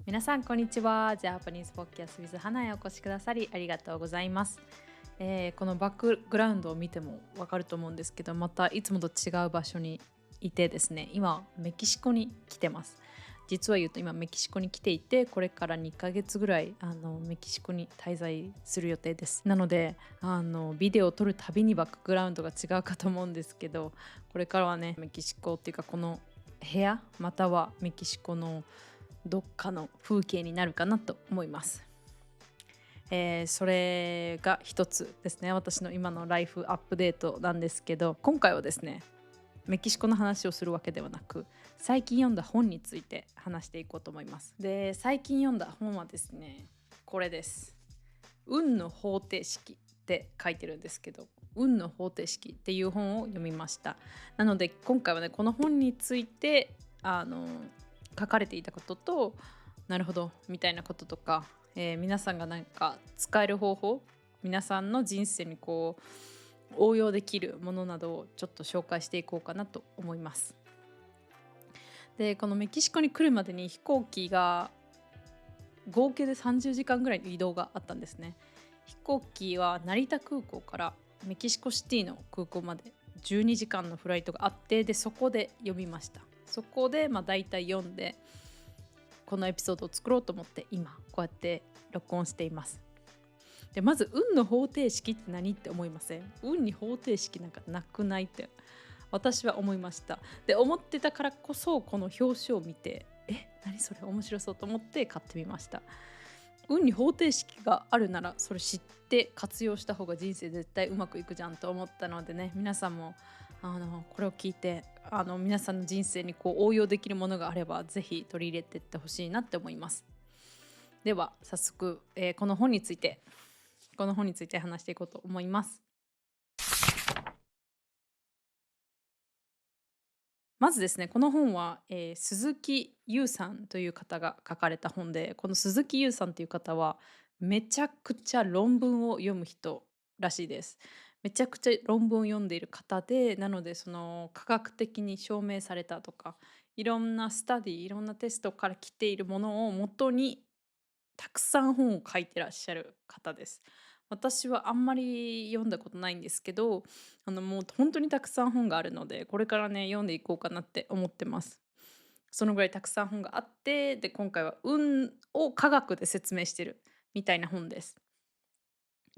皆さんこんにちは。ジャパニーズポッキャス with 花へお越しくださりありがとうございます。このバックグラウンドを見てもわかると思うんですけど、またいつもと違う場所にいてですね、今メキシコに来てます。実は言うと今メキシコに来ていて、これから2ヶ月ぐらいメキシコに滞在する予定です。なのでビデオを撮るたびにバックグラウンドが違うかと思うんですけど、これからはねメキシコっていうかこの部屋またはメキシコのどっかの風景になるかなと思います。それが一つですね。私の今のライフアップデートなんですけど、今回はですねメキシコの話をするわけではなく、最近読んだ本について話していこうと思います。で、最近読んだ本はですね、これです。運の方程式って書いてるんですけど、運の方程式っていう本を読みました。なので今回はねこの本について書かれていたことと、なるほどみたいなこととか、皆さんがなんか使える方法、皆さんの人生にこう応用できるものなどをちょっと紹介していこうかなと思います。で、このメキシコに来るまでに飛行機が合計で30時間ぐらいの移動があったんですね。飛行機は成田空港からメキシコシティの空港まで12時間のフライトがあって、でそこで読みました。そこでだいたい読んでこのエピソードを作ろうと思って今こうやって録音しています。でまず運の方程式って何って思いません？運に方程式なんかなくないって私は思いました。で思ってたからこそこの表紙を見て何それ面白そうと思って買ってみました。運に方程式があるならそれ知って活用した方が人生絶対うまくいくじゃんと思ったのでね、皆さんもこれを聞いて皆さんの人生にこう応用できるものがあればぜひ取り入れていってほしいなって思います。では早速、この本について話していこうと思います。まずですね、この本は、鈴木優さんという方が書かれた本で、この鈴木優さんという方はめちゃくちゃ論文を読む人らしいです。めちゃくちゃ論文を読んでいる方で、なのでその科学的に証明されたとか、いろんなスタディ、いろんなテストから来ているものをもとにたくさん本を書いてらっしゃる方です。私はあんまり読んだことないんですけど、もう本当にたくさん本があるので、これからね読んでいこうかなって思ってます。そのぐらいたくさん本があって、で今回は運を科学で説明してるみたいな本です。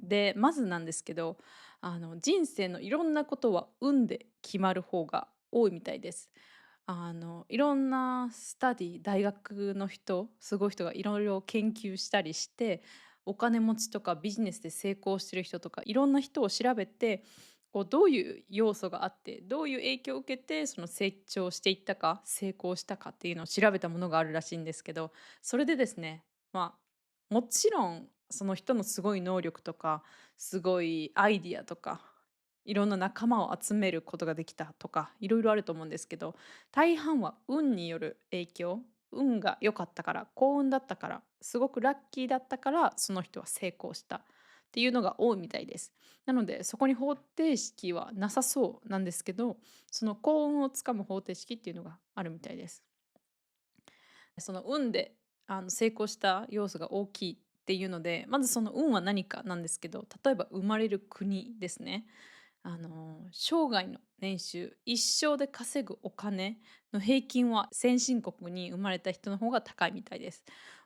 でまずなんですけど、人生のいろんなことは運で決まる方が多いみたいです。いろんなスタディ大学の人すごい人がいろいろ研究したりして、お金持ちとかビジネスで成功してる人とかいろんな人を調べて、こうどういう要素があってどういう影響を受けてその成長していったか成功したかっていうのを調べたものがあるらしいんですけど、それでですね、もちろんその人のすごい能力とかすごいアイディアとかいろんな仲間を集めることができたとかいろいろあると思うんですけど、大半は運による影響、運が良かったから幸運だったからすごくラッキーだったからその人は成功したっていうのが多いみたいです。なのでそこに方程式はなさそうなんですけど、その幸運をつかむ方程式っていうのがあるみたいです。その運で成功した要素が大きいっていうので、まずその運は何かなんですけど、例えば生まれる国ですね。生涯の年収一生で稼ぐお金の平均は先進国に生まれた人の方が高いみたいです。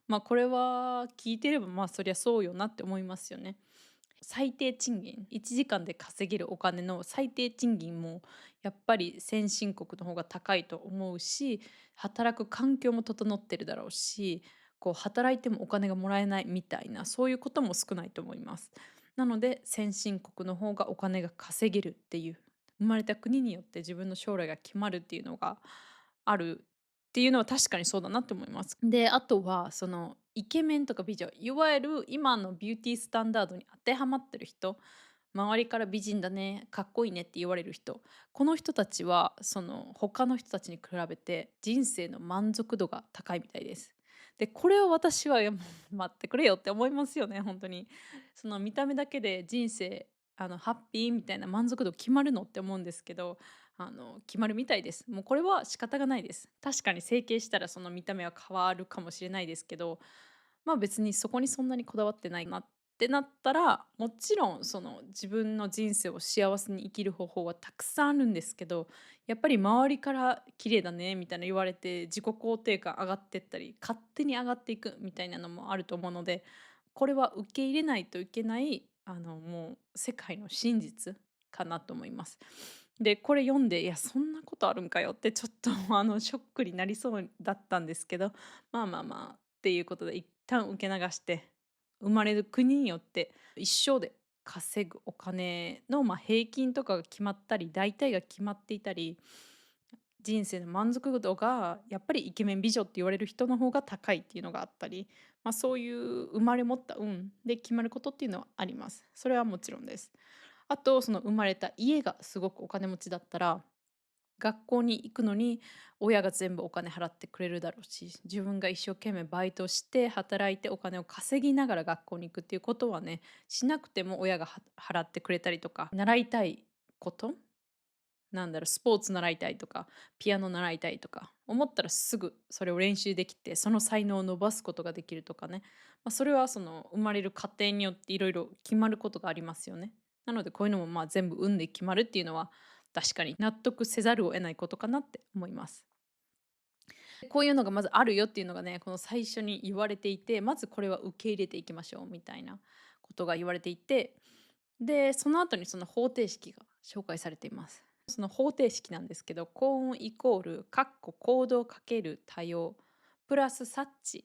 これは聞いてればそりゃそうよなって思いますよね。最低賃金1時間で稼げるお金の最低賃金もやっぱり先進国の方が高いと思うし、働く環境も整ってるだろうし、こう働いてもお金がもらえないみたいなそういうことも少ないと思います。なので先進国の方がお金が稼げるっていう、生まれた国によって自分の将来が決まるっていうのがあるっていうのは確かにそうだなって思います。で、あとはそのイケメンとか美女、いわゆる今のビューティースタンダードに当てはまってる人、周りから美人だね、かっこいいねって言われる人、この人たちはその他の人たちに比べて人生の満足度が高いみたいです。で、これを私は、いやもう待ってくれよって思いますよね、本当に。その見た目だけで人生ハッピーみたいな満足度決まるのって思うんですけど、決まるみたいです。もうこれは仕方がないです。確かに整形したらその見た目は変わるかもしれないですけど、まあ別にそこにそんなにこだわってないなってなったら、もちろんその自分の人生を幸せに生きる方法はたくさんあるんですけど、やっぱり周りから綺麗だねみたいな言われて自己肯定感上がってったり、勝手に上がっていくみたいなのもあると思うので、これは受け入れないといけない、もう世界の真実かなと思います。で、これ読んで、いや、そんなことあるんかよってちょっとショックになりそうだったんですけど、まあまあまあっていうことで一旦受け流して、生まれる国によって一生で稼ぐお金の、平均とかが決まったり、大体が決まっていたり、人生の満足度がやっぱりイケメン美女って言われる人の方が高いっていうのがあったり、そういう生まれ持った運で決まることっていうのはあります。それはもちろんです。あとその生まれた家がすごくお金持ちだったら、学校に行くのに親が全部お金払ってくれるだろうし、自分が一生懸命バイトして働いてお金を稼ぎながら学校に行くっていうことはね、しなくても親が払ってくれたりとか、習いたいこと、スポーツ習いたいとか、ピアノ習いたいとか、思ったらすぐそれを練習できて、その才能を伸ばすことができるとかね。それはその生まれる過程によっていろいろ決まることがありますよね。なのでこういうのも全部運で決まるっていうのは確かに納得せざるを得ないことかなって思います。こういうのがまずあるよっていうのがね、この最初に言われていて、まずこれは受け入れていきましょうみたいなことが言われていて、で、その後にその方程式が紹介されています。その方程式なんですけど、幸運イコール、かっこ行動かける多様、プラス察知、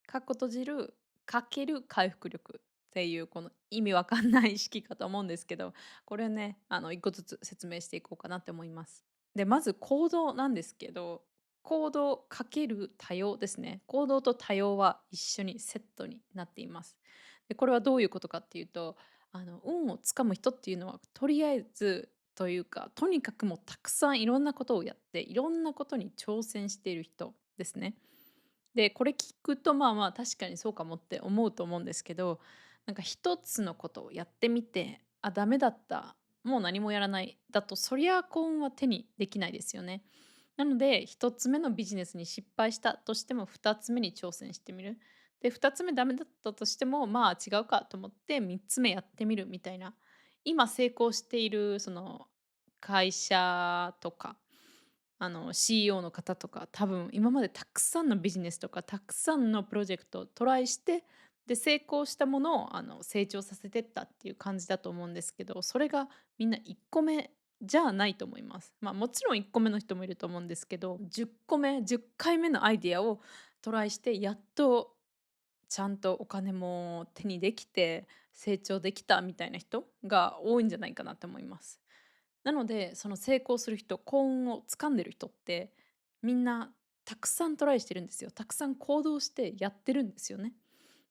かっこ閉じる、かける回復力っていうこの意味わかんない式かと思うんですけど、これね、一個ずつ説明していこうかなって思います。で、まず行動なんですけど、行動かける多様ですね。行動と多様は一緒にセットになっています。で、これはどういうことかっていうと、運をつかむ人っていうのはとりあえずというか、とにかくもうたくさんいろんなことをやっていろんなことに挑戦している人ですね。で、これ聞くと確かにそうかもって思うと思うんですけど、なんか一つのことをやってみて、あ、ダメだった、もう何もやらないだと、そりゃ幸運は手にできないですよね。なので一つ目のビジネスに失敗したとしても二つ目に挑戦してみる。で二つ目ダメだったとしても違うかと思って三つ目やってみるみたいな、今成功しているその会社とかCEO の方とか多分今までたくさんのビジネスとかたくさんのプロジェクトをトライして、で成功したものを成長させてったっていう感じだと思うんですけど、それがみんな1個目じゃないと思います。もちろん1個目の人もいると思うんですけど、10個目10回目のアイディアをトライしてやっとちゃんとお金も手にできて成長できたみたいな人が多いんじゃないかなと思います。なので、その成功する人、幸運を掴んでる人って、みんなたくさんトライしてるんですよ。たくさん行動してやってるんですよね。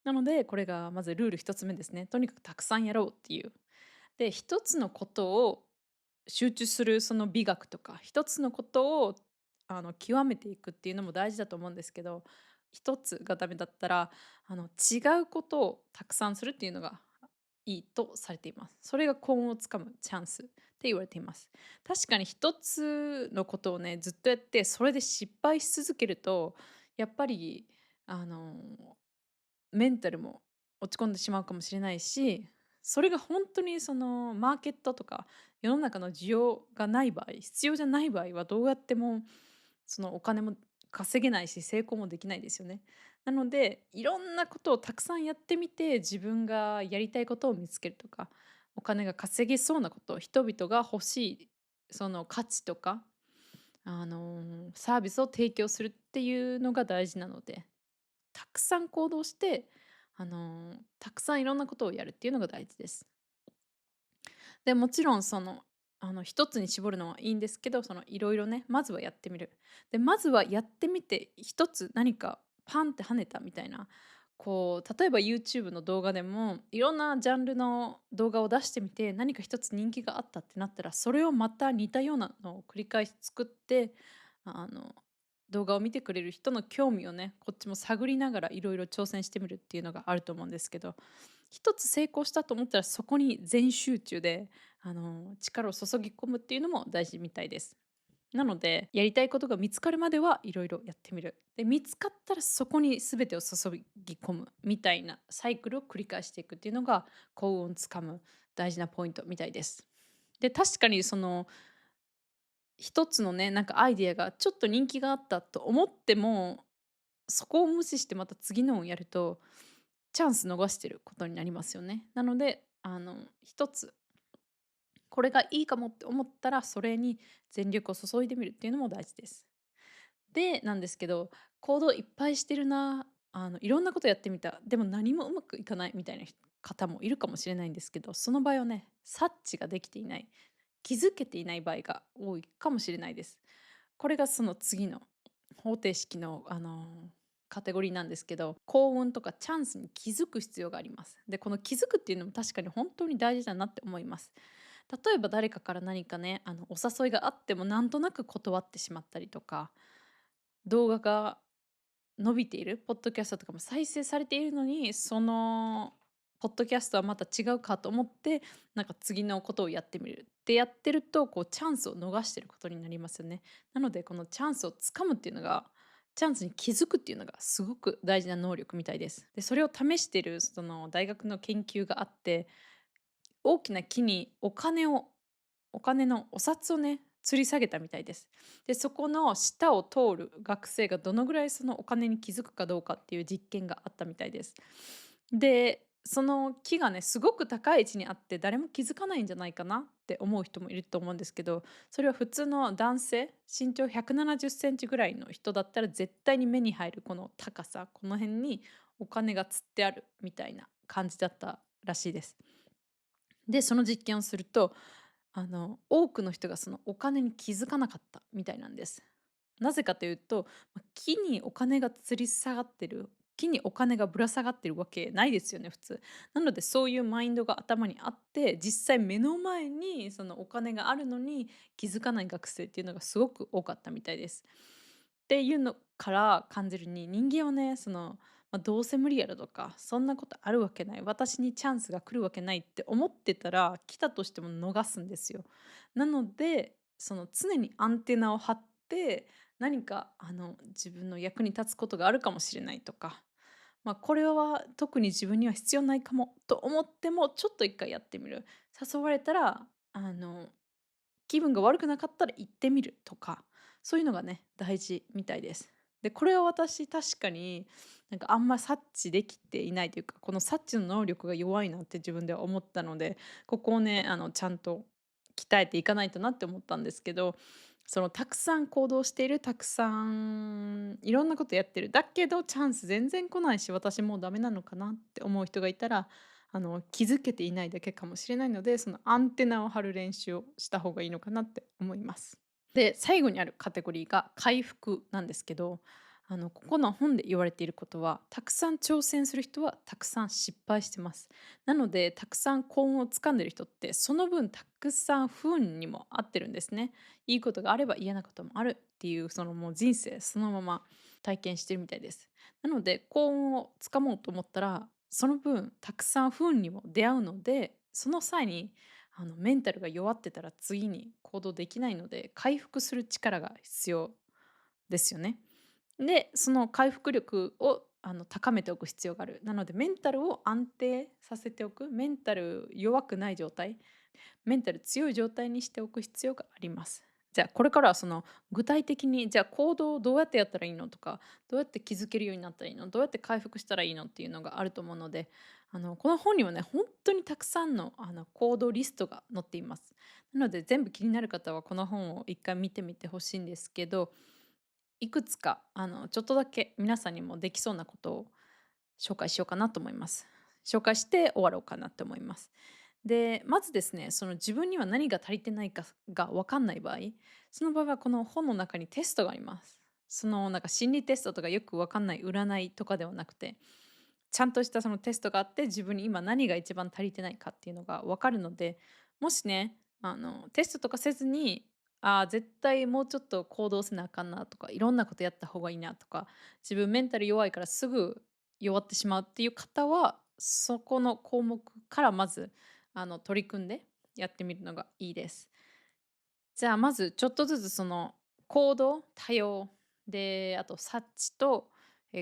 なので、これがまずルール一つ目ですね。とにかくたくさんやろうっていう。で、一つのことを集中するその美学とか、一つのことを極めていくっていうのも大事だと思うんですけど、一つがダメだったら、違うことをたくさんするっていうのがいいとされています。それが幸運をつかむチャンスって言われています。確かに一つのことをね、ずっとやって、それで失敗し続けると、やっぱり、あの、メンタルも落ち込んでしまうかもしれないし、それが本当にそのマーケットとか世の中の需要がない場合、必要じゃない場合はどうやってもそのお金も稼げないし、成功もできないですよね。なので、いろんなことをたくさんやってみて、自分がやりたいことを見つけるとか、お金が稼げそうなこと、人々が欲しいその価値とか、サービスを提供するっていうのが大事なので、たくさん行動して、たくさんいろんなことをやるっていうのが大事です。で、もちろんその、一つに絞るのはいいんですけど、そのいろいろね、まずはやってみる。で、まずはやってみて、一つ何かパンって跳ねたみたいな、こう、例えば YouTube の動画でも、いろんなジャンルの動画を出してみて、何か一つ人気があったってなったら、それをまた似たようなのを繰り返し作って、あの、動画を見てくれる人の興味をね、こっちも探りながらいろいろ挑戦してみるっていうのがあると思うんですけど、一つ成功したと思ったらそこに全集中で力を注ぎ込むっていうのも大事みたいです。なので、やりたいことが見つかるまではいろいろやってみる。で、見つかったらそこに全てを注ぎ込むみたいなサイクルを繰り返していくっていうのが幸運をつかむ大事なポイントみたいです。で、確かにその一つのね、なんかアイディアがちょっと人気があったと思っても、そこを無視してまた次のをやると、チャンス逃してることになりますよね。なので、一つこれがいいかもって思ったら、それに全力を注いでみるっていうのも大事です。で、なんですけど、行動いっぱいしてるな、いろんなことやってみた、でも何もうまくいかないみたいな方もいるかもしれないんですけど、その場合はね、察知ができていない、気づけていない場合が多いかもしれないです。これがその次の方程式の、カテゴリーなんですけど、幸運とかチャンスに気づく必要があります。で、この気づくっていうのも確かに本当に大事だなって思います。例えば誰かから何かね、お誘いがあってもなんとなく断ってしまったりとか、動画が伸びているポッドキャストとかも再生されているのに、そのポッドキャストはまた違うかと思って、なんか次のことをやってみるってやってると、こうチャンスを逃してることになりますよね。なので、このチャンスをつかむっていうのが、チャンスに気づくっていうのがすごく大事な能力みたいです。で、それを試しているその大学の研究があって、大きな木にお金のお札をね、吊り下げたみたいです。で、そこの下を通る学生がどのぐらいそのお金に気づくかどうかっていう実験があったみたいです。で、その木がね、すごく高い位置にあって誰も気づかないんじゃないかなって思う人もいると思うんですけど、それは普通の男性、身長170センチぐらいの人だったら絶対に目に入るこの高さ、この辺にお金が吊ってあるみたいな感じだったらしいです。で、その実験をすると、多くの人がそのお金に気づかなかったみたいなんです。なぜかというと、木にお金が吊り下がってる、木にお金がぶら下がってるわけないですよね、普通。なのでそういうマインドが頭にあって、実際目の前にそのお金があるのに気づかない学生っていうのがすごく多かったみたいです。っていうのから感じるに、人間はね、どうせ無理やろとか、そんなことあるわけない、私にチャンスが来るわけないって思ってたら、来たとしても逃すんですよ。なので、その常にアンテナを張って、何か自分の役に立つことがあるかもしれないとか、これは特に自分には必要ないかもと思っても、ちょっと一回やってみる。誘われたら、気分が悪くなかったら行ってみるとか、そういうのがね、大事みたいです。で、これは私確かに、なんかあんま察知できていないというか、この察知の能力が弱いなって自分では思ったので、ここをね、ちゃんと鍛えていかないとなって思ったんですけど、そのたくさん行動している、たくさんいろんなことやってる、だけどチャンス全然来ないし、私もうダメなのかなって思う人がいたら、気づけていないだけかもしれないので、そのアンテナを張る練習をした方がいいのかなって思います。で、最後にあるカテゴリーが回復なんですけど、ここの本で言われていることは、たくさん挑戦する人はたくさん失敗してます。なので、たくさん幸運をつかんでる人って、その分たくさん不運にも合ってるんですね。いいことがあれば嫌なこともあるっていう、そのもう人生そのまま体験してるみたいです。なので、幸運をつかもうと思ったら、その分たくさん不運にも出会うので、その際にメンタルが弱ってたら次に行動できないので、回復する力が必要ですよね。で、その回復力を高めておく必要がある。なのでメンタルを安定させておく、メンタル弱くない状態、メンタル強い状態にしておく必要があります。じゃあこれからはその具体的に、じゃあ行動をどうやってやったらいいのとか、どうやって気づけるようになったらいいの、どうやって回復したらいいのっていうのがあると思うので、この本にはね、本当にたくさんの行動リストが載っています。なので全部気になる方はこの本を一回見てみてほしいんですけど、いくつかちょっとだけ皆さんにもできそうなことを紹介しようかなと思います。紹介して終わろうかなと思います。で、まずですね、その自分には何が足りてないかが分かんない場合、その場合はこの本の中にテストがあります。そのなんか心理テストとかよく分かんない占いとかではなくて、ちゃんとしたそのテストがあって、自分に今何が一番足りてないかっていうのが分かるので、もしね、テストとかせずに、絶対もうちょっと行動せなあかんなとか、いろんなことやった方がいいなとか、自分メンタル弱いからすぐ弱ってしまうっていう方は、そこの項目からまず、取り組んでやってみるのがいいです。じゃあまずちょっとずつその行動、多様、で、あと察知と、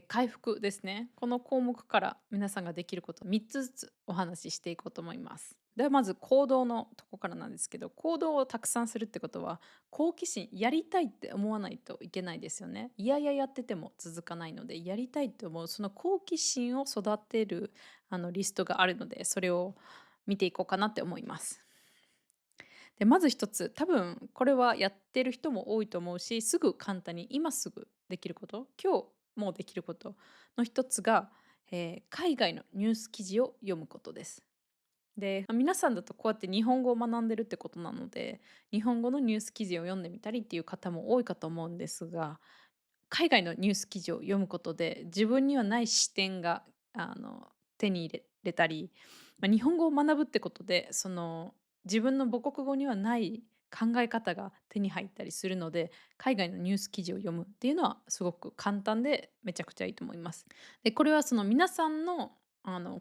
回復ですね。この項目から皆さんができること3つずつお話ししていこうと思います。ではまず行動のとこからなんですけど、行動をたくさんするってことは、好奇心、やりたいって思わないといけないですよね。いやいややってても続かないので、やりたいって思うその好奇心を育てるリストがあるので、それを見ていこうかなって思います。で、まず一つ、多分これはやってる人も多いと思うし、すぐ簡単に今すぐできること、今日もうできることの一つが、海外のニュース記事を読むことです。で、皆さんだとこうやって日本語を学んでるってことなので、日本語のニュース記事を読んでみたりっていう方も多いかと思うんですが、海外のニュース記事を読むことで、自分にはない視点が手に入れれたり、日本語を学ぶってことで、自分の母国語にはない考え方が手に入ったりするので、海外のニュース記事を読むっていうのはすごく簡単でめちゃくちゃいいと思います。で、これはその皆さんの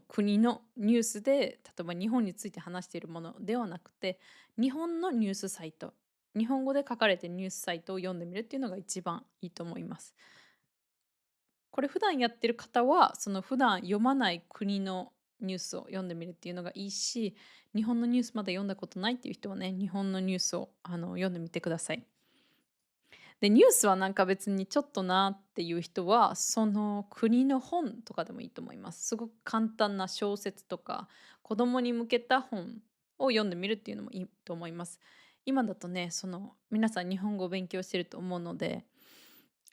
国のニュースで、例えば日本について話しているものではなくて、日本のニュースサイト、日本語で書かれているニュースサイトを読んでみるっていうのが一番いいと思います。これ普段やってる方は、その普段読まない国のニュースを読んでみるっていうのがいいし、日本のニュースまだ読んだことないっていう人はね、日本のニュースを読んでみてください。で、ニュースはなんか別にちょっとなっていう人は、その国の本とかでもいいと思います。すごく簡単な小説とか、子供に向けた本を読んでみるっていうのもいいと思います。今だとね、皆さん日本語を勉強してると思うので、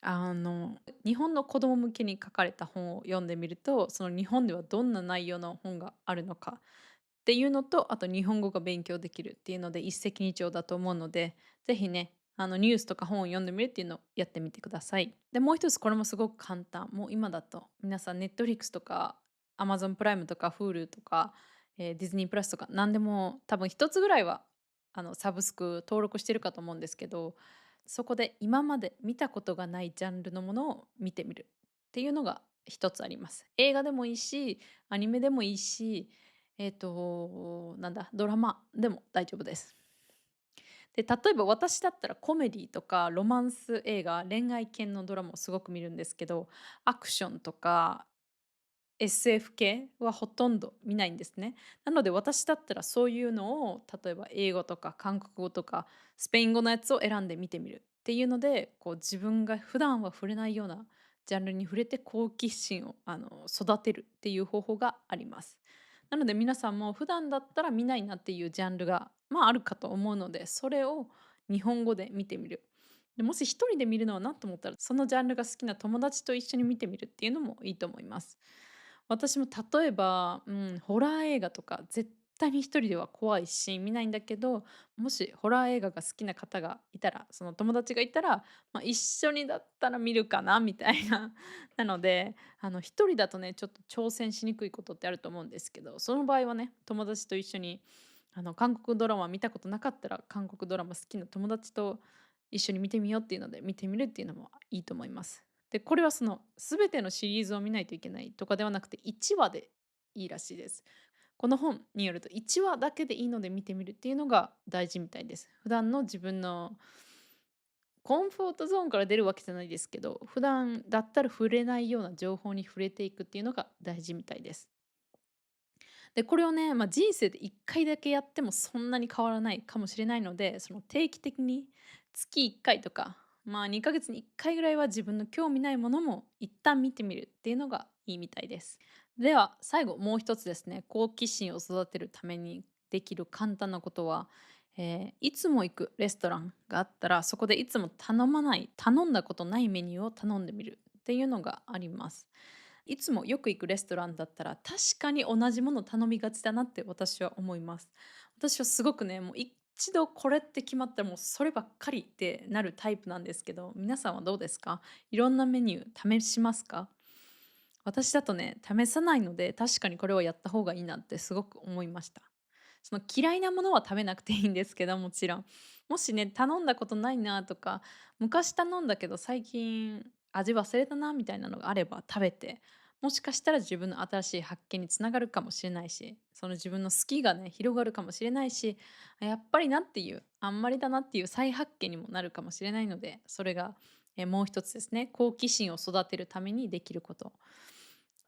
日本の子供向けに書かれた本を読んでみると、その日本ではどんな内容の本があるのかっていうのと、あと日本語が勉強できるっていうので一石二鳥だと思うので、ぜひね、ニュースとか本を読んでみるっていうのをやってみてください。で、もう一つこれもすごく簡単。もう今だと皆さん Netflix とか Amazon プライムとか Hulu とか、ディズニープラスとか何でも多分一つぐらいはサブスク登録してるかと思うんですけど、そこで今まで見たことがないジャンルのものを見てみるっていうのが一つあります。映画でもいいし、アニメでもいいし、なんだ、ドラマでも大丈夫です。で、例えば私だったらコメディとかロマンス映画、恋愛系のドラマをすごく見るんですけど、アクションとか SF 系はほとんど見ないんですね。なので私だったらそういうのを例えば英語とか韓国語とかスペイン語のやつを選んで見てみるっていうので、こう自分が普段は触れないようなジャンルに触れて好奇心を育てるっていう方法があります。なので皆さんも普段だったら見ないなっていうジャンルがあるかと思うので、それを日本語で見てみる。でもし一人で見るのはなと思ったら、そのジャンルが好きな友達と一緒に見てみるっていうのもいいと思います。私も例えば、ホラー映画とか絶対に一人では怖いし見ないんだけど、もしホラー映画が好きな方がいたら、その友達がいたら、一緒にだったら見るかなみたいな。なので、一人だとね、ちょっと挑戦しにくいことってあると思うんですけど、その場合はね、友達と一緒に、韓国ドラマ見たことなかったら、韓国ドラマ好きな友達と一緒に見てみようっていうので見てみるっていうのもいいと思います。で、これはその全てのシリーズを見ないといけないとかではなくて1話でいいらしいです。この本によると1話だけでいいので見てみるっていうのが大事みたいです。普段の自分のコンフォートゾーンから出るわけじゃないですけど、普段だったら触れないような情報に触れていくっていうのが大事みたいです。で、これをね、人生で1回だけやってもそんなに変わらないかもしれないので、その定期的に月1回とか、2ヶ月に1回ぐらいは自分の興味ないものも一旦見てみるっていうのがいいみたいです。では、最後もう一つですね、好奇心を育てるためにできる簡単なことは、いつも行くレストランがあったら、そこでいつも頼んだことないメニューを頼んでみるっていうのがあります。いつもよく行くレストランだったら、確かに同じもの頼みがちだなって私は思います。私はすごくね、もう一度これって決まったらもうそればっかりってなるタイプなんですけど、皆さんはどうですか？いろんなメニュー試しますか？私だとね、試さないので、確かにこれはやった方がいいなってすごく思いました。その嫌いなものは食べなくていいんですけど、もちろん。もしね、頼んだことないなとか、昔頼んだけど最近味忘れたなみたいなのがあれば食べて、もしかしたら自分の新しい発見につながるかもしれないし、その自分の好きがね、広がるかもしれないし、やっぱりなっていう、あんまりだなっていう再発見にもなるかもしれないので、それが、もう一つですね、好奇心を育てるためにできること。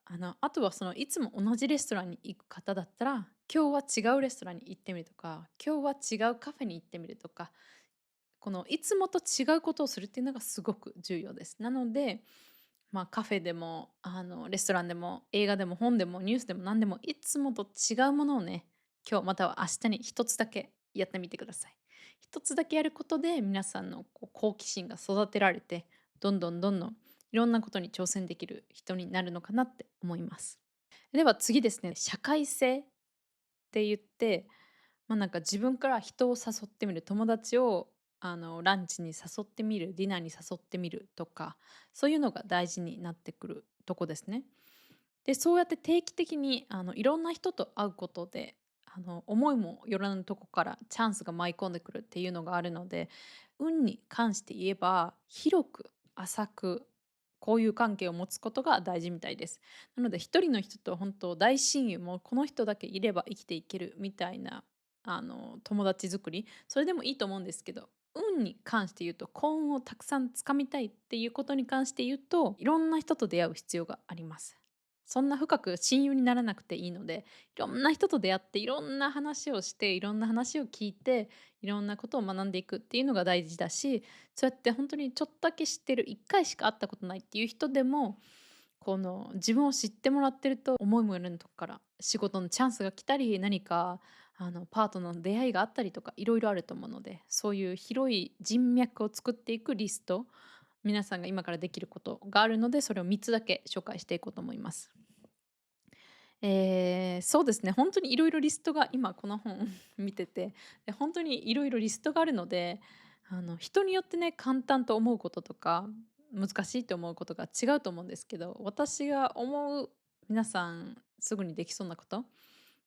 あとはそのいつも同じレストランに行く方だったら、今日は違うレストランに行ってみるとか、今日は違うカフェに行ってみるとか、このいつもと違うことをするっていうのがすごく重要です。なので、カフェでも、レストランでも、映画でも本でもニュースでも何でも、いつもと違うものをね、今日または明日に一つだけやってみてください。一つだけやることで、皆さんの好奇心が育てられて、どんどんどんどんいろんなことに挑戦できる人になるのかなって思います。では次ですね、社会性って言って、なんか自分から人を誘ってみる、友達をランチに誘ってみる、ディナーに誘ってみるとか、そういうのが大事になってくるとこですね。で、そうやって定期的にいろんな人と会うことで、思いもよらぬとこからチャンスが舞い込んでくるっていうのがあるので、運に関して言えば、広く浅く交友関係を持つことが大事みたいです。なので一人の人と本当大親友もこの人だけいれば生きていけるみたいな友達作り、それでもいいと思うんですけど、運に関して言うと、幸運をたくさんつかみたいっていうことに関して言うと、いろんな人と出会う必要があります。そんな深く親友にならなくていいので、いろんな人と出会って、いろんな話をして、いろんな話を聞いて、いろんなことを学んでいくっていうのが大事だし、そうやって本当にちょっとだけ知ってる、1回しか会ったことないっていう人でも、この自分を知ってもらってると、思いもよらぬとこから仕事のチャンスが来たり、何かパートナーの出会いがあったりとかいろいろあると思うので、そういう広い人脈を作っていくリスト、皆さんが今からできることがあるので、それを3つだけ紹介していこうと思います。そうですね、本当にいろいろリストが今この本見てて、本当にいろいろリストがあるので、人によってね、簡単と思うこととか、難しいと思うことが違うと思うんですけど、私が思う皆さんすぐにできそうなこと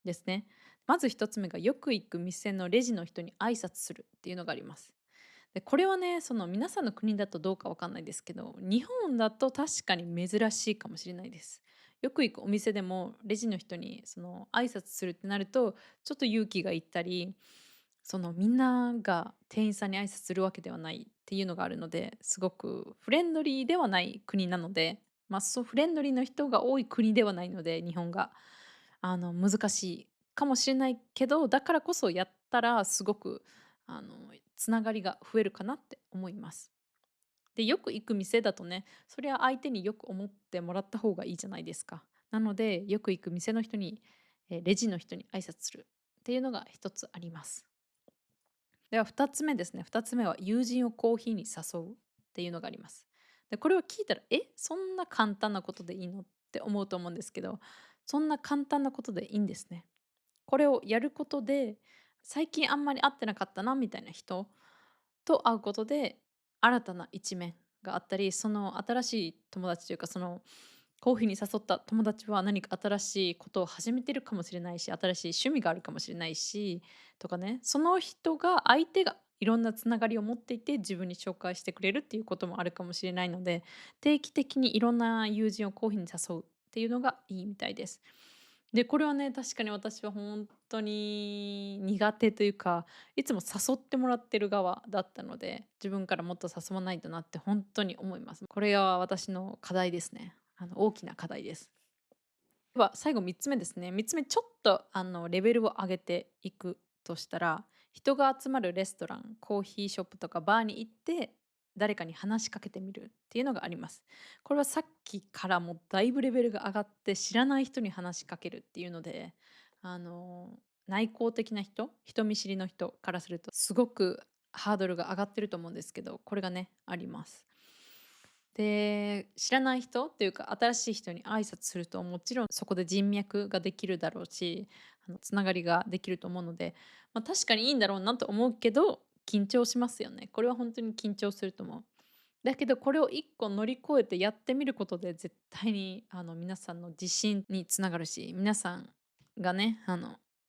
ですね。まず一つ目が、よく行く店のレジの人に挨拶するっていうのがあります。で、これはね、その皆さんの国だとどうかわかんないですけど、日本だと確かに珍しいかもしれないです。よく行くお店でもレジの人にその挨拶するってなると、ちょっと勇気がいったり、そのみんなが店員さんに挨拶するわけではないっていうのがあるので、すごくフレンドリーではない国なので、そうフレンドリーの人が多い国ではないので、日本が難しいかもしれないけど、だからこそやったらすごくつながりが増えるかなって思います。で、よく行く店だとね、それは相手によく思ってもらった方がいいじゃないですか。なので、よく行く店の人に、レジの人に挨拶するっていうのが一つあります。では2つ目ですね。2つ目は友人をコーヒーに誘うっていうのがあります。で、これを聞いたら、そんな簡単なことでいいのって思うと思うんですけど、そんな簡単なことでいいんですね。これをやることで、最近あんまり会ってなかったなみたいな人と会うことで、新たな一面があったり、その新しい友達というか、そのコーヒーに誘った友達は何か新しいことを始めてるかもしれないし、新しい趣味があるかもしれないし、とかね、その人が相手がいろんなつながりを持っていて、自分に紹介してくれるっていうこともあるかもしれないので、定期的にいろんな友人をコーヒーに誘うっていうのがいいみたいです。で、これはね、確かに私は本当に苦手というか、いつも誘ってもらってる側だったので、自分からもっと誘わないとなって本当に思います。これは私の課題ですね。大きな課題です。では、最後3つ目ですね。3つ目、ちょっとレベルを上げていくとしたら、人が集まるレストラン、コーヒーショップとかバーに行って、誰かに話しかけてみるっていうのがあります。これはさっきからもだいぶレベルが上がって、知らない人に話しかけるっていうので、あの、内向的な人、人見知りの人からすると、すごくハードルが上がってると思うんですけど、これがね、あります。で、知らない人っていうか、新しい人に挨拶すると、もちろんそこで人脈ができるだろうし、つながりができると思うので、確かにいいんだろうなと思うけど、緊張しますよね。これは本当に緊張すると思う。だけどこれを1個乗り越えてやってみることで、絶対に皆さんの自信につながるし、皆さんがね、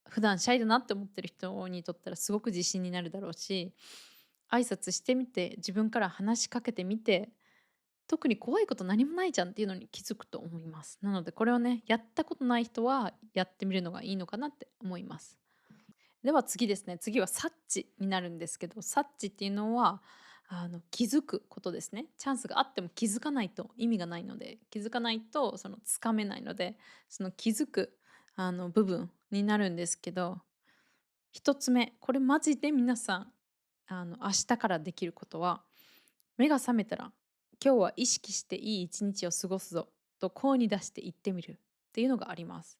普段シャイだなって思ってる人にとったらすごく自信になるだろうし、挨拶してみて、自分から話しかけてみて、特に怖いこと何もないじゃんっていうのに気づくと思います。なのでこれをね、やったことない人はやってみるのがいいのかなって思います。では次ですね。次は察知になるんですけど、察知っていうのは、気づくことですね。チャンスがあっても気づかないと意味がないので、気づかないとそのつかめないので、その気づく部分になるんですけど、一つ目、これマジで皆さん、明日からできることは、目が覚めたら、今日は意識していい一日を過ごすぞと声に出して言ってみるっていうのがあります。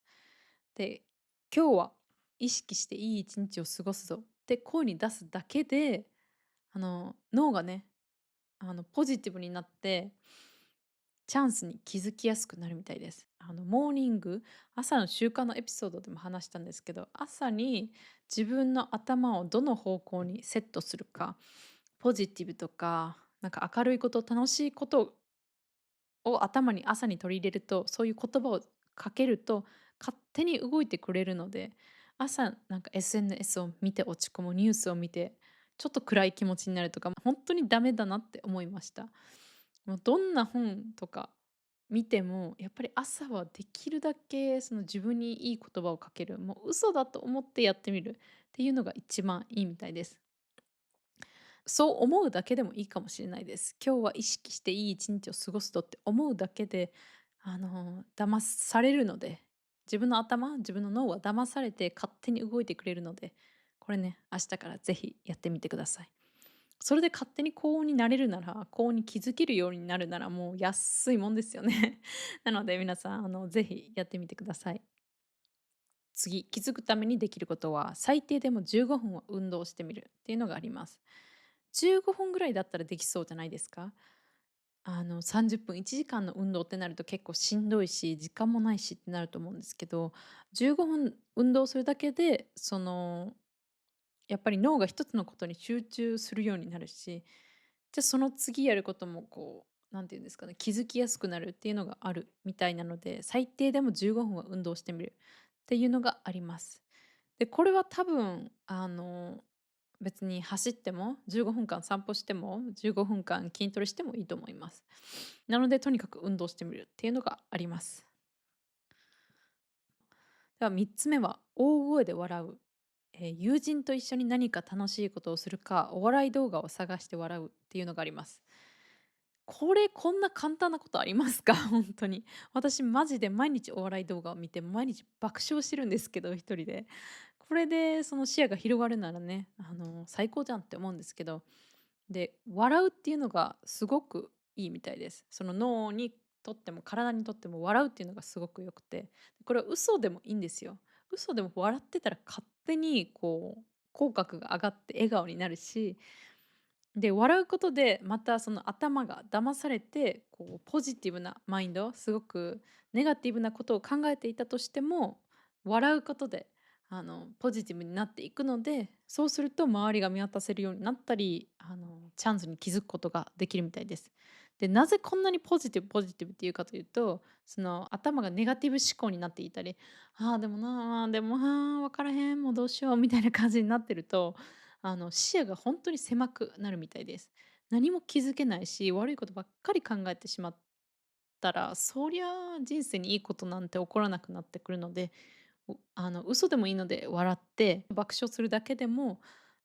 で、今日は意識していい一日を過ごすぞって声に出すだけで、脳がね、ポジティブになって、チャンスに気づきやすくなるみたいです。モーニング、朝の習慣のエピソードでも話したんですけど、朝に自分の頭をどの方向にセットするか、ポジティブとか、なんか明るいこと、楽しいことを頭に朝に取り入れると、そういう言葉をかけると、勝手に動いてくれるので、朝なんか SNS を見て落ち込む、ニュースを見て、ちょっと暗い気持ちになるとか、本当にダメだなって思いました。もうどんな本とか見ても、やっぱり朝はできるだけその自分にいい言葉をかける、もう嘘だと思ってやってみるっていうのが一番いいみたいです。そう思うだけでもいいかもしれないです。今日は意識していい一日を過ごすとって思うだけで、騙されるので、自分の頭、自分の脳は騙されて勝手に動いてくれるので、これね、明日からぜひやってみてください。それで勝手に高音になれるなら、高音に気づけるようになるならもう安いもんですよね。なので皆さん、ぜひやってみてください。次、気づくためにできることは、最低でも15分は運動してみるっていうのがあります。15分ぐらいだったらできそうじゃないですか？30分、1時間の運動ってなると結構しんどいし、時間もないしってなると思うんですけど、15分運動するだけで、やっぱり脳が一つのことに集中するようになるし、じゃ、その次やることもこう、なんて言うんですかね、気づきやすくなるっていうのがあるみたいなので、最低でも15分は運動してみるっていうのがあります。で、これは多分、別に走っても、15分間散歩しても、15分間筋トレしてもいいと思います。なので、とにかく運動してみるっていうのがあります。では3つ目は、大声で笑う。友人と一緒に何か楽しいことをするか、お笑い動画を探して笑うっていうのがあります。これ、こんな簡単なことありますか？本当に。私マジで毎日お笑い動画を見て、毎日爆笑してるんですけど、一人で。これでその視野が広がるならね、最高じゃんって思うんですけど、で、笑うっていうのがすごくいいみたいです。その脳にとっても体にとっても笑うっていうのがすごく良くて、これは嘘でもいいんですよ。嘘でも笑ってたら勝手にこう口角が上がって笑顔になるし、で、笑うことで、またその頭が騙されて、こうポジティブなマインド、すごくネガティブなことを考えていたとしても、笑うことで、ポジティブになっていくので、そうすると周りが見渡せるようになったり、チャンスに気づくことができるみたいです。で、なぜこんなにポジティブポジティブっていうかというと、その頭がネガティブ思考になっていたり、ああ、でもなあ、でも、ああ、分からへん、もうどうしようみたいな感じになってると、視野が本当に狭くなるみたいです。何も気づけないし、悪いことばっかり考えてしまったら、そりゃあ人生にいいことなんて起こらなくなってくるので、嘘でもいいので笑って爆笑するだけでも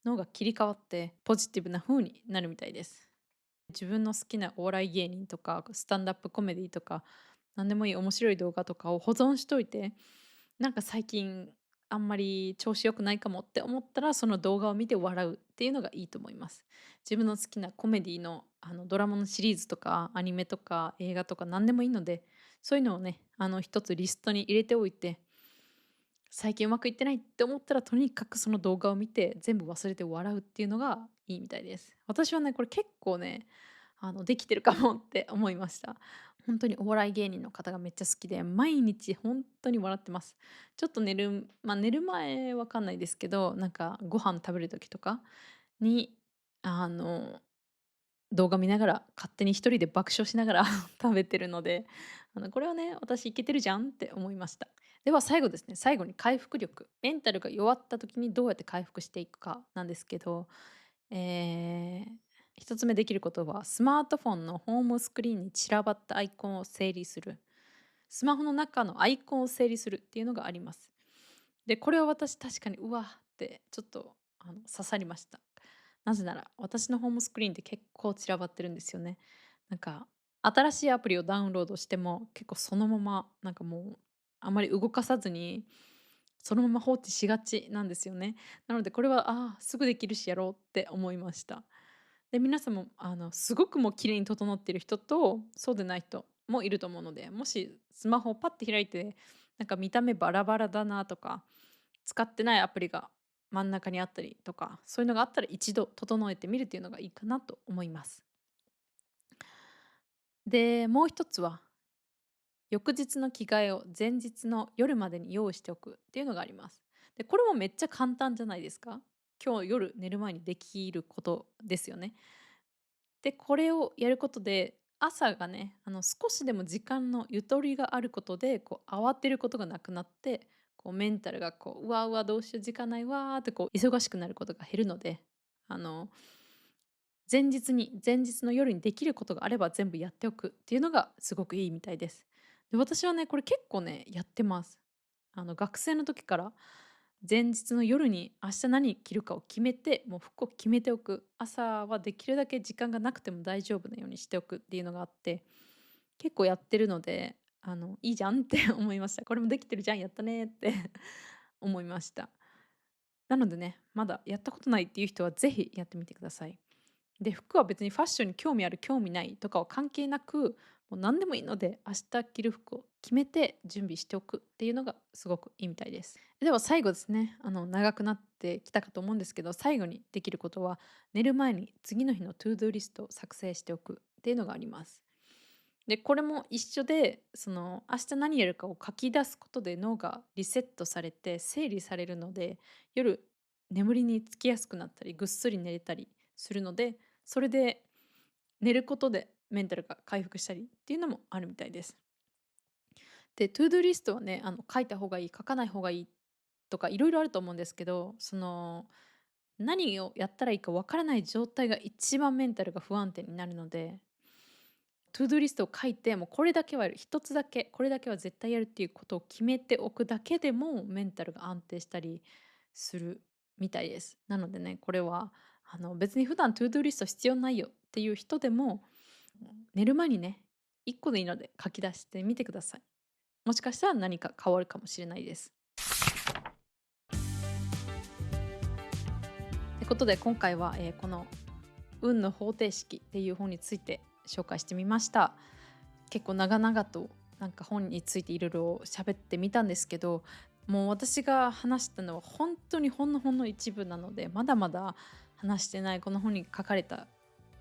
脳が切り替わってポジティブな風になるみたいです。自分の好きなお笑い芸人とかスタンダップコメディとか何でもいい面白い動画とかを保存しといて、なんか最近あんまり調子良くないかもって思ったらその動画を見て笑うっていうのがいいと思います。自分の好きなコメディのドラマのシリーズとかアニメとか映画とか何でもいいので、そういうのをね一つリストに入れておいて、最近うまくいってないって思ったら、とにかくその動画を見て、全部忘れて笑うっていうのがいいみたいです。私はね、これ結構ね、できてるかもって思いました。本当にお笑い芸人の方がめっちゃ好きで、毎日本当に笑ってます。ちょっと寝る前わかんないですけど、なんかご飯食べる時とかに、あの、動画見ながら、勝手に一人で爆笑しながら食べてるので、これはね、私いけてるじゃんって思いました。では最後ですね、最後に回復力。メンタルが弱った時にどうやって回復していくかなんですけど、えー1つ目できることは、スマートフォンのホームスクリーンに散らばったアイコンを整理する。スマホの中のアイコンを整理するっていうのがあります。で、これは私確かに、うわってちょっと刺さりました。なぜなら、私のホームスクリーンって結構散らばってるんですよね。なんか、新しいアプリをダウンロードしても、結構そのまま、なんかもう、あまり動かさずに、そのまま放置しがちなんですよね。なので、これは、すぐできるしやろうって思いました。で、皆さんも、すごくもう綺麗に整っている人と、そうでない人もいると思うので、もしスマホをパッて開いて、なんか見た目バラバラだなとか、使ってないアプリが真ん中にあったりとか、そういうのがあったら一度整えてみるっていうのがいいかなと思います。で、もう一つは、翌日の着替えを前日の夜までに用意しておくっていうのがあります。で、これもめっちゃ簡単じゃないですか。今日夜寝る前にできることですよね。で、これをやることで、朝がね、少しでも時間のゆとりがあることで、こう慌てることがなくなって、こうメンタルがこう、うわうわどうしよう時間ないわーってこう忙しくなることが減るので、あの、前日の夜にできることがあれば全部やっておくっていうのがすごくいいみたいです。で、私はね、これ結構ね、やってます。学生の時から前日の夜に明日何着るかを決めて、もう服を決めておく。朝はできるだけ時間がなくても大丈夫なようにしておくっていうのがあって、結構やってるので、いいじゃんって思いました。これもできてるじゃん、やったねって思いました。なのでね、まだやったことないっていう人はぜひやってみてください。で、服は別にファッションに興味ある、興味ないとかは関係なく、もう何でもいいので、明日着る服を決めて準備しておくっていうのがすごくいいみたいです。では最後ですね、長くなってきたかと思うんですけど、最後にできることは、寝る前に次の日のトゥードゥリストを作成しておくっていうのがあります。で、これも一緒で、明日何やるかを書き出すことで脳がリセットされて整理されるので、夜眠りにつきやすくなったり、ぐっすり寝れたりするので、それで寝ることでメンタルが回復したりっていうのもあるみたいです。で、トゥードゥリストはね、書いた方がいい、書かない方がいいとかいろいろあると思うんですけど、何をやったらいいかわからない状態が一番メンタルが不安定になるので、トゥードゥリストを書いて、もうこれだけはやる、一つだけ、これだけは絶対やるっていうことを決めておくだけでも、メンタルが安定したりするみたいです。なのでね、これは、別に普段トゥードゥリスト必要ないよっていう人でも、寝る前にね、1個でいいので書き出してみてください。もしかしたら何か変わるかもしれないです。ということで、今回は、この運の方程式っていう本について紹介してみました。結構長々となんか本についていろいろ喋ってみたんですけど、もう私が話したのは本当にほんの一部なので、まだまだ話してないこの本に書かれた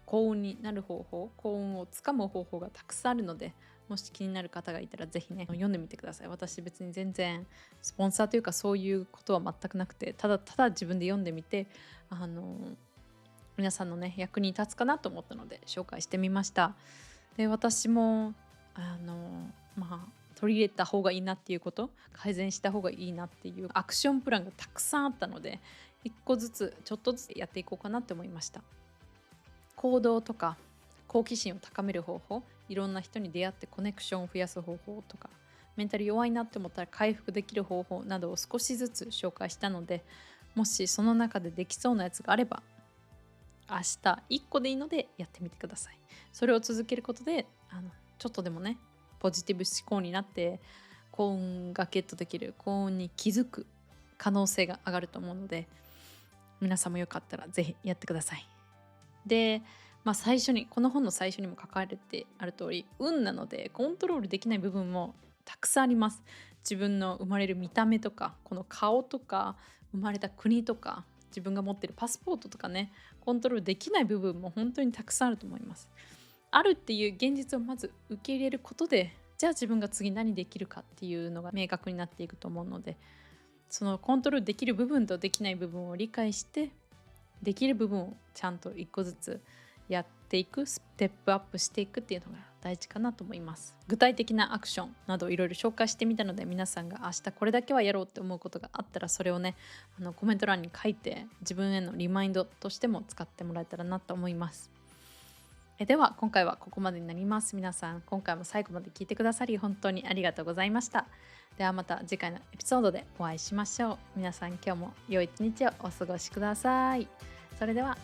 幸運になる方法、幸運をつかむ方法がたくさんあるので、もし気になる方がいたらぜひね、読んでみてください。私別に全然スポンサーというかそういうことは全くなくて、ただただ自分で読んでみて、あの皆さんのね役に立つかなと思ったので紹介してみました。で、私も取り入れた方がいいなっていうこと、改善した方がいいなっていうアクションプランがたくさんあったので、一個ずつちょっとずつやっていこうかなって思いました。行動とか好奇心を高める方法、いろんな人に出会ってコネクションを増やす方法とか、メンタル弱いなって思ったら回復できる方法などを少しずつ紹介したので、もしその中でできそうなやつがあれば、明日1個でいいのでやってみてください。それを続けることで、ちょっとでもね、ポジティブ思考になって幸運がゲットできる、幸運に気づく可能性が上がると思うので、皆さんもよかったらぜひやってください。で、最初に、この本の最初にも書かれてある通り、運なのでコントロールできない部分もたくさんあります。自分の生まれる見た目とか、この顔とか、生まれた国とか、自分が持ってるパスポートとかね、コントロールできない部分も本当にたくさんあると思います。あるっていう現実をまず受け入れることで、じゃあ自分が次何できるかっていうのが明確になっていくと思うので、そのコントロールできる部分とできない部分を理解して、できる部分をちゃんと一個ずつやっていく、ステップアップしていくっていうのが大事かなと思います。具体的なアクションなどいろいろ紹介してみたので、皆さんが明日これだけはやろうって思うことがあったら、それをね、コメント欄に書いて自分へのリマインドとしても使ってもらえたらなと思います。では今回はここまでになります。皆さん今回も最後まで聞いてくださり本当にありがとうございました。ではまた次回のエピソードでお会いしましょう。皆さん今日も良い一日をお過ごしください。それでは。